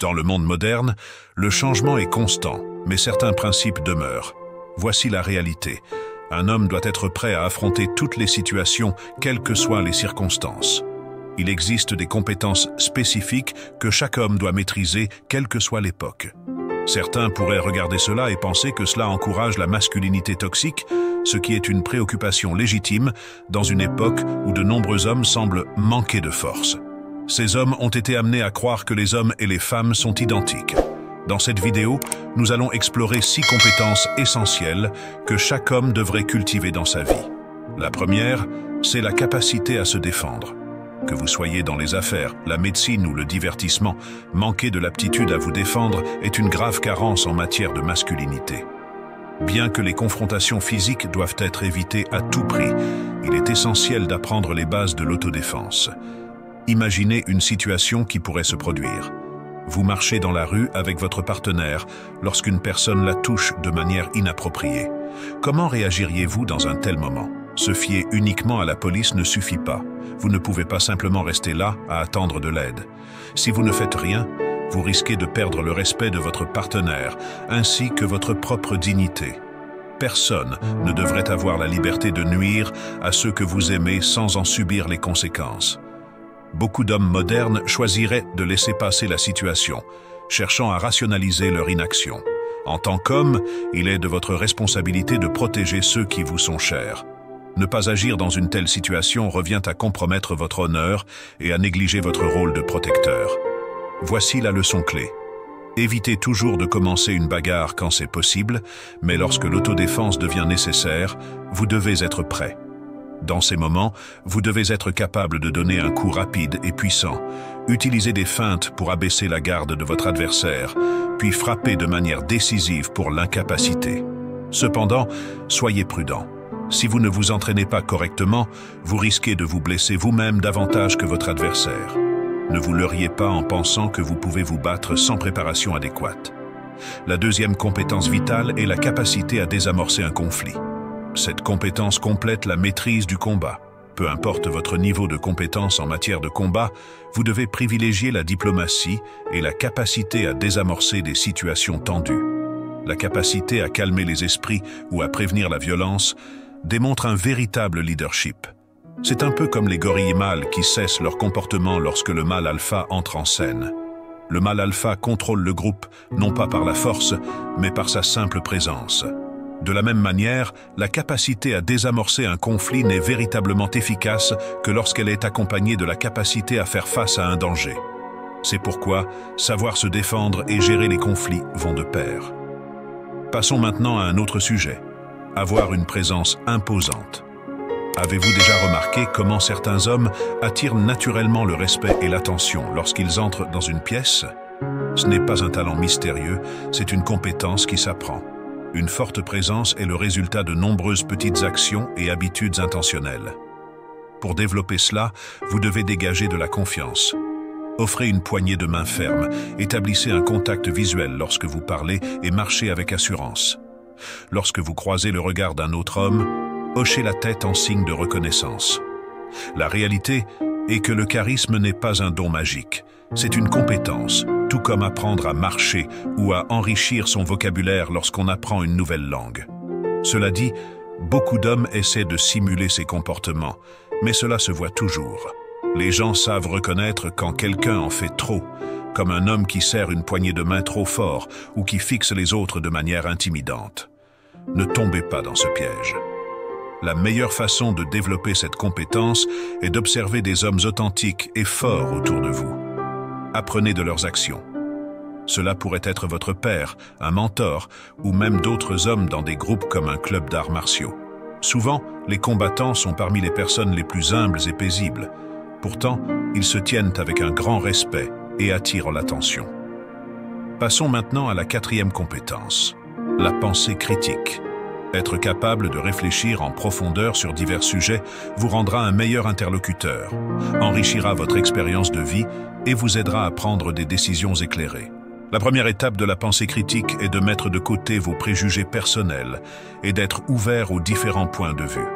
Dans le monde moderne, le changement est constant, mais certains principes demeurent. Voici la réalité. Un homme doit être prêt à affronter toutes les situations, quelles que soient les circonstances. Il existe des compétences spécifiques que chaque homme doit maîtriser, quelle que soit l'époque. Certains pourraient regarder cela et penser que cela encourage la masculinité toxique, ce qui est une préoccupation légitime dans une époque où de nombreux hommes semblent manquer de force. Ces hommes ont été amenés à croire que les hommes et les femmes sont identiques. Dans cette vidéo, nous allons explorer 6 compétences essentielles que chaque homme devrait cultiver dans sa vie. La première, c'est la capacité à se défendre. Que vous soyez dans les affaires, la médecine ou le divertissement, manquer de l'aptitude à vous défendre est une grave carence en matière de masculinité. Bien que les confrontations physiques doivent être évitées à tout prix, il est essentiel d'apprendre les bases de l'autodéfense. Imaginez une situation qui pourrait se produire. Vous marchez dans la rue avec votre partenaire lorsqu'une personne la touche de manière inappropriée. Comment réagiriez-vous dans un tel moment? Se fier uniquement à la police ne suffit pas. Vous ne pouvez pas simplement rester là à attendre de l'aide. Si vous ne faites rien, vous risquez de perdre le respect de votre partenaire, ainsi que votre propre dignité. Personne ne devrait avoir la liberté de nuire à ceux que vous aimez sans en subir les conséquences. Beaucoup d'hommes modernes choisiraient de laisser passer la situation, cherchant à rationaliser leur inaction. En tant qu'homme, il est de votre responsabilité de protéger ceux qui vous sont chers. Ne pas agir dans une telle situation revient à compromettre votre honneur et à négliger votre rôle de protecteur. Voici la leçon clé. Évitez toujours de commencer une bagarre quand c'est possible, mais lorsque l'autodéfense devient nécessaire, vous devez être prêt. Dans ces moments, vous devez être capable de donner un coup rapide et puissant, utiliser des feintes pour abaisser la garde de votre adversaire, puis frapper de manière décisive pour l'incapaciter. Cependant, soyez prudent. Si vous ne vous entraînez pas correctement, vous risquez de vous blesser vous-même davantage que votre adversaire. Ne vous leurriez pas en pensant que vous pouvez vous battre sans préparation adéquate. La deuxième compétence vitale est la capacité à désamorcer un conflit. Cette compétence complète la maîtrise du combat. Peu importe votre niveau de compétence en matière de combat, vous devez privilégier la diplomatie et la capacité à désamorcer des situations tendues. La capacité à calmer les esprits ou à prévenir la violence démontre un véritable leadership. C'est un peu comme les gorilles mâles qui cessent leur comportement lorsque le mâle alpha entre en scène. Le mâle alpha contrôle le groupe, non pas par la force, mais par sa simple présence. De la même manière, la capacité à désamorcer un conflit n'est véritablement efficace que lorsqu'elle est accompagnée de la capacité à faire face à un danger. C'est pourquoi savoir se défendre et gérer les conflits vont de pair. Passons maintenant à un autre sujet. Avoir une présence imposante. Avez-vous déjà remarqué comment certains hommes attirent naturellement le respect et l'attention lorsqu'ils entrent dans une pièce? Ce n'est pas un talent mystérieux, c'est une compétence qui s'apprend. Une forte présence est le résultat de nombreuses petites actions et habitudes intentionnelles. Pour développer cela, vous devez dégager de la confiance. Offrez une poignée de main ferme, établissez un contact visuel lorsque vous parlez et marchez avec assurance. Lorsque vous croisez le regard d'un autre homme, hochez la tête en signe de reconnaissance. La réalité est que le charisme n'est pas un don magique, c'est une compétence, tout comme apprendre à marcher ou à enrichir son vocabulaire lorsqu'on apprend une nouvelle langue. Cela dit, beaucoup d'hommes essaient de simuler ces comportements, mais cela se voit toujours. Les gens savent reconnaître quand quelqu'un en fait trop, comme un homme qui serre une poignée de main trop fort ou qui fixe les autres de manière intimidante. Ne tombez pas dans ce piège. La meilleure façon de développer cette compétence est d'observer des hommes authentiques et forts autour de vous. Apprenez de leurs actions. Cela pourrait être votre père, un mentor, ou même d'autres hommes dans des groupes comme un club d'arts martiaux. Souvent, les combattants sont parmi les personnes les plus humbles et paisibles. Pourtant, ils se tiennent avec un grand respect et attirent l'attention. Passons maintenant à la quatrième compétence, la pensée critique. Être capable de réfléchir en profondeur sur divers sujets vous rendra un meilleur interlocuteur, enrichira votre expérience de vie et vous aidera à prendre des décisions éclairées. La première étape de la pensée critique est de mettre de côté vos préjugés personnels et d'être ouvert aux différents points de vue.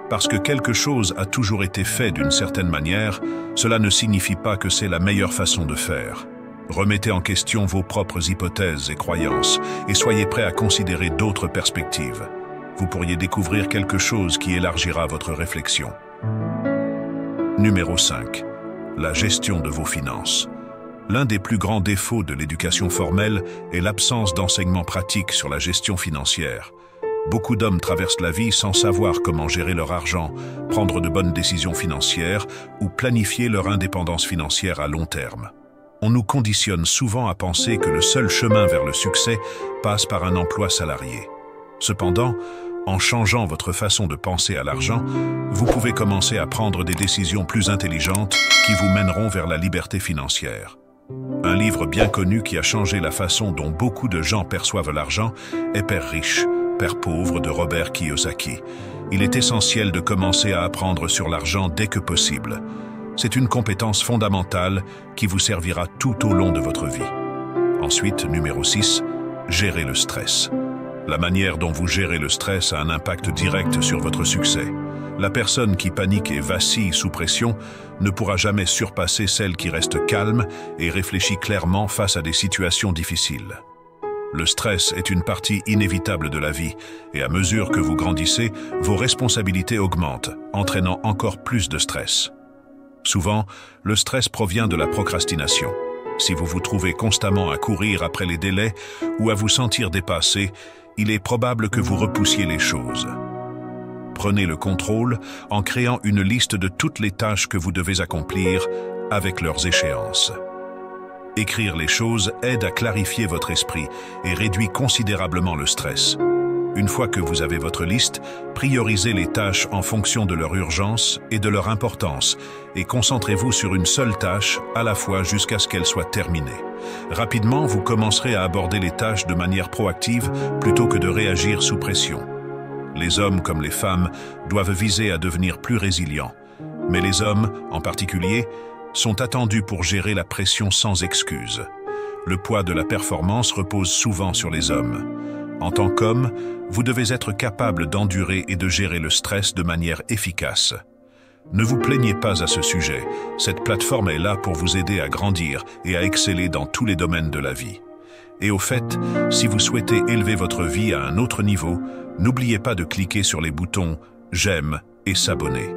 Parce que quelque chose a toujours été fait d'une certaine manière, cela ne signifie pas que c'est la meilleure façon de faire. Remettez en question vos propres hypothèses et croyances et soyez prêt à considérer d'autres perspectives. Vous pourriez découvrir quelque chose qui élargira votre réflexion. Numéro 5. La gestion de vos finances. L'un des plus grands défauts de l'éducation formelle est l'absence d'enseignement pratique sur la gestion financière. Beaucoup d'hommes traversent la vie sans savoir comment gérer leur argent, prendre de bonnes décisions financières ou planifier leur indépendance financière à long terme. On nous conditionne souvent à penser que le seul chemin vers le succès passe par un emploi salarié. Cependant, en changeant votre façon de penser à l'argent, vous pouvez commencer à prendre des décisions plus intelligentes qui vous mèneront vers la liberté financière. Un livre bien connu qui a changé la façon dont beaucoup de gens perçoivent l'argent est Père riche, Père pauvre de Robert Kiyosaki. Il est essentiel de commencer à apprendre sur l'argent dès que possible. C'est une compétence fondamentale qui vous servira tout au long de votre vie. Ensuite, numéro 6, gérer le stress. La manière dont vous gérez le stress a un impact direct sur votre succès. La personne qui panique et vacille sous pression ne pourra jamais surpasser celle qui reste calme et réfléchit clairement face à des situations difficiles. Le stress est une partie inévitable de la vie et à mesure que vous grandissez, vos responsabilités augmentent, entraînant encore plus de stress. Souvent, le stress provient de la procrastination. Si vous vous trouvez constamment à courir après les délais ou à vous sentir dépassé, il est probable que vous repoussiez les choses. Prenez le contrôle en créant une liste de toutes les tâches que vous devez accomplir avec leurs échéances. Écrire les choses aide à clarifier votre esprit et réduit considérablement le stress. Une fois que vous avez votre liste, priorisez les tâches en fonction de leur urgence et de leur importance et concentrez-vous sur une seule tâche à la fois jusqu'à ce qu'elle soit terminée. Rapidement, vous commencerez à aborder les tâches de manière proactive plutôt que de réagir sous pression. Les hommes comme les femmes doivent viser à devenir plus résilients, mais les hommes, en particulier, sont attendus pour gérer la pression sans excuse. Le poids de la performance repose souvent sur les hommes. En tant qu'homme, vous devez être capable d'endurer et de gérer le stress de manière efficace. Ne vous plaignez pas à ce sujet, cette plateforme est là pour vous aider à grandir et à exceller dans tous les domaines de la vie. Et au fait, si vous souhaitez élever votre vie à un autre niveau, n'oubliez pas de cliquer sur les boutons « J'aime » et « S'abonner ».